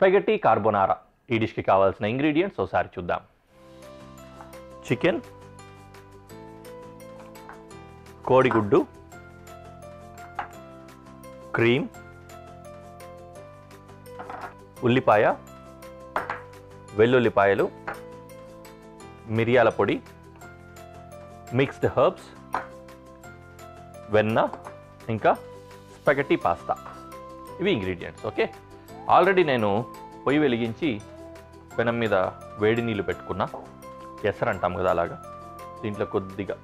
Spaghetti కార్బోనారా ఈ డిష్కి కావాల్సిన ingredients ఒకసారి చూద్దాం. చికెన్, కోడిగుడ్డు, క్రీమ్, ఉల్లిపాయ, వెల్లుల్లిపాయలు, మిరియాల పొడి, మిక్స్డ్ హర్బ్స్, వెన్న, ఇంకా స్పాగెటీ పాస్తా. ఇవి ఇంగ్రీడియంట్స్. ఓకే, ఆల్రెడీ నేను పొయ్యి వెలిగించి పెనం మీద వేడి నీళ్ళు పెట్టుకున్నా. ఎసరు అంటాం కదా అలాగా. దీంట్లో కొద్దిగా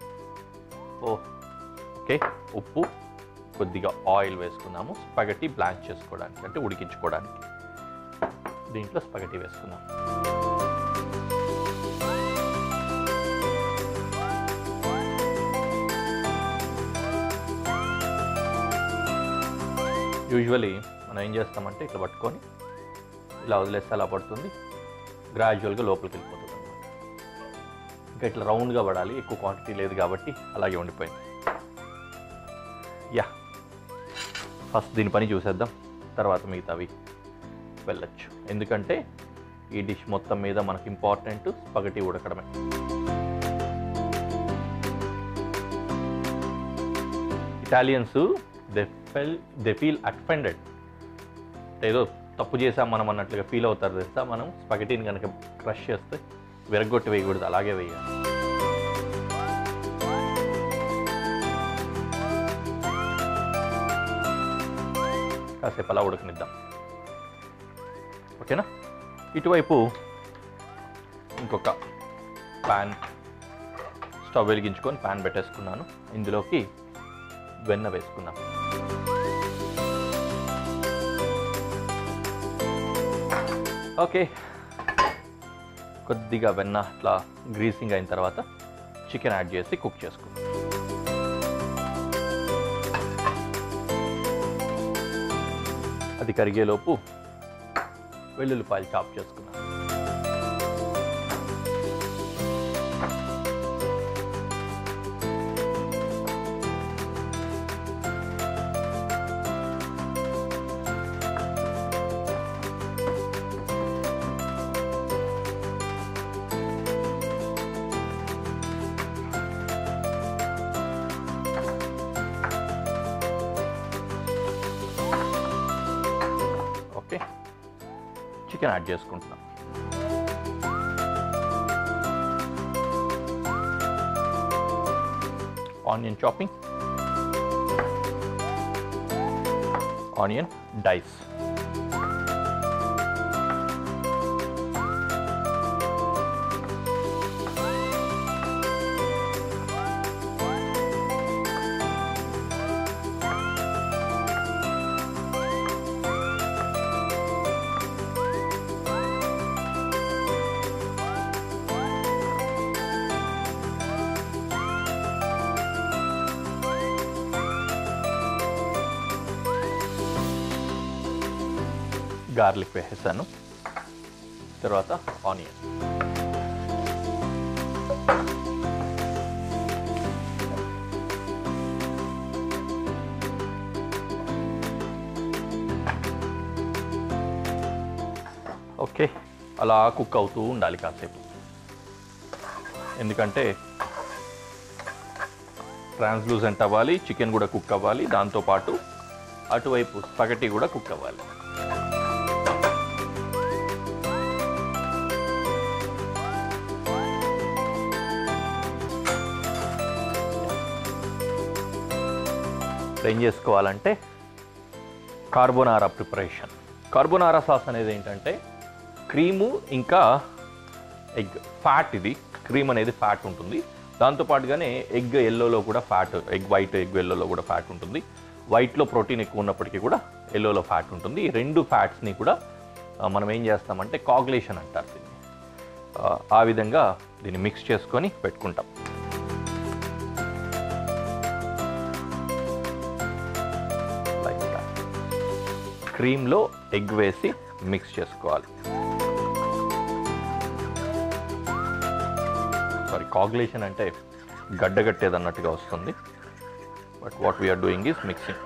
ఓకే ఉప్పు, కొద్దిగా ఆయిల్ వేసుకున్నాము స్పాగెటీ బ్లాంచ్ చేసుకోవడానికి, అంటే ఉడికించుకోవడానికి. దీంట్లో స్పాగెటీ వేసుకున్నాం. యూజువలీ మనం ఏం చేస్తామంటే ఇట్లా పట్టుకొని ఇలా వదిలేస్తే అలా పడుతుంది, గ్రాడ్యువల్గా లోపలికి వెళ్ళిపోతుంది అనమాట. ఇంకా ఇట్లా రౌండ్గా పడాలి, ఎక్కువ క్వాంటిటీ లేదు కాబట్టి అలాగే ఉండిపోయింది. యా, ఫస్ట్ దీని పని చూసేద్దాం, తర్వాత మిగతావి వెళ్ళచ్చు. ఎందుకంటే ఈ డిష్ మొత్తం మీద మనకి ఇంపార్టెంట్ స్పాగెటీ ఉడకడమే. ఇటాలియన్స్ దే ఫీల్ అఫెండెడ్, ఏదో తప్పు చేసాం మనం అన్నట్లుగా ఫీల్ అవుతారు తెలుసా. మనం స్పాగెటీని కనుక క్రష్ చేస్తే విరగొట్టి వేయకూడదు, అలాగే వేయాలి. కాసేపు అలా ఉడకనిద్దాం. ఓకేనా. ఇటువైపు ఇంకొక ప్యాన్ స్టవ్ వెలిగించుకొని ప్యాన్ పెట్టేసుకున్నాను. ఇందులోకి వెన్న వేసుకున్నాం. ఓకే, కొద్దిగా వెన్న అట్లా గ్రీసింగ్ అయిన తర్వాత చికెన్ యాడ్ చేసి కుక్ చేసుకున్నాం. అది కరిగేలోపు వెల్లుల్లిపాయలు చాప్ చేసుకున్నాం. ఓకే, చికెన్ యాడ్ చేసుకుంటున్నాం. Onion chopping, onion dice, garlic వేసేసాను. తర్వాత ఆనియన్, ఓకే అలా కుక్ అవుతూ ఉండాలి కాసేపు. ఎందుకంటే ట్రాన్స్లూసెంట్ అవ్వాలి, చికెన్ కూడా కుక్ అవ్వాలి, దాంతోపాటు అటువైపు స్పాగెటీ కూడా కుక్ అవ్వాలి. ఏం చేసుకోవాలంటే కార్బోనారా ప్రిపరేషన్. కార్బోనారా సాస్ అనేది ఏంటంటే క్రీము ఇంకా ఎగ్ ఫ్యాట్. ఇది క్రీమ్ అనేది ఫ్యాట్ ఉంటుంది, దాంతోపాటుగానే ఎగ్ ఎల్లోలో కూడా ఫ్యాట్, ఎగ్ వైట్ ఎగ్ ఎల్లోలో కూడా ఫ్యాట్ ఉంటుంది. వైట్లో ప్రోటీన్ ఎక్కువ ఉన్నప్పటికీ కూడా ఎల్లోలో ఫ్యాట్ ఉంటుంది. ఈ రెండు ఫ్యాట్స్ని కూడా మనం ఏం చేస్తామంటే కాగ్యులేషన్ అంటారు దీన్ని. ఆ విధంగా దీన్ని మిక్స్ చేసుకొని పెట్టుకుంటాం. క్రీమ్లో ఎగ్ వేసి మిక్స్ చేసుకోవాలి. సారీ, కాగ్యులేషన్ అంటే గడ్డగట్టేది అన్నట్టుగా వస్తుంది. But what we are doing is mixing.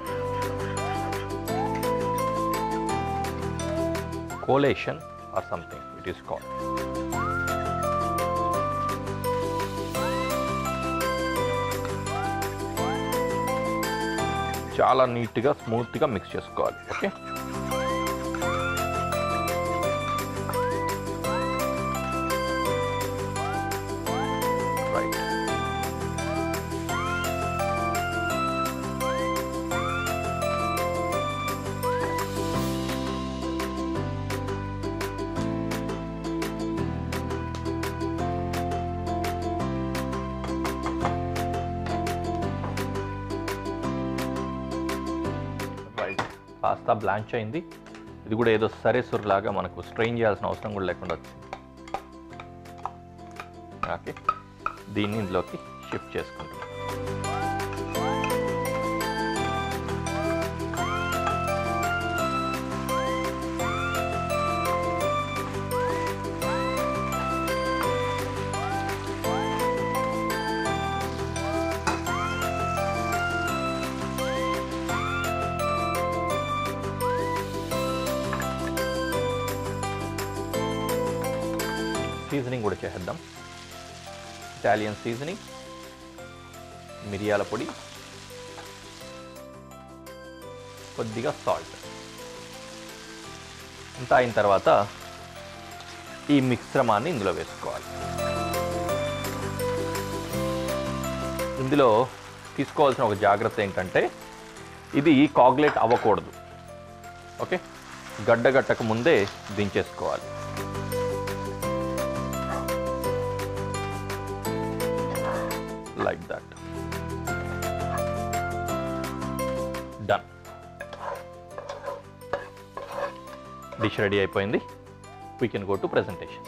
collation or something it is called. చాలా నీట్గా స్మూత్గా మిక్స్ చేసుకోవాలి. Okay, right. పాస్తా బ్లాంచ్ అయింది. ఇది కూడా ఏదో సరేసురులాగా మనకు స్ట్రెయిన్ చేయాల్సిన అవసరం కూడా లేకుండా వచ్చింది. ఓకే, దీన్ని ఇందులోకి షిఫ్ట్ చేసుకుంటాం. సీజనింగ్ కూడా చేద్దాం. ఇటాలియన్ సీజనింగ్, మిరియాల పొడి, కొద్దిగా సాల్ట్. ఇంత అయిన తర్వాత ఈ మిశ్రమాన్ని ఇందులో వేసుకోవాలి. ఇందులో తీసుకోవాల్సిన ఒక జాగ్రత్త ఏంటంటే ఇది కాగ్లేట్ అవ్వకూడదు. ఓకే, గడ్డగట్టక ముందే దించేసుకోవాలి. Like that. Done. Dish ready అయిపోయింది. We can go to presentation.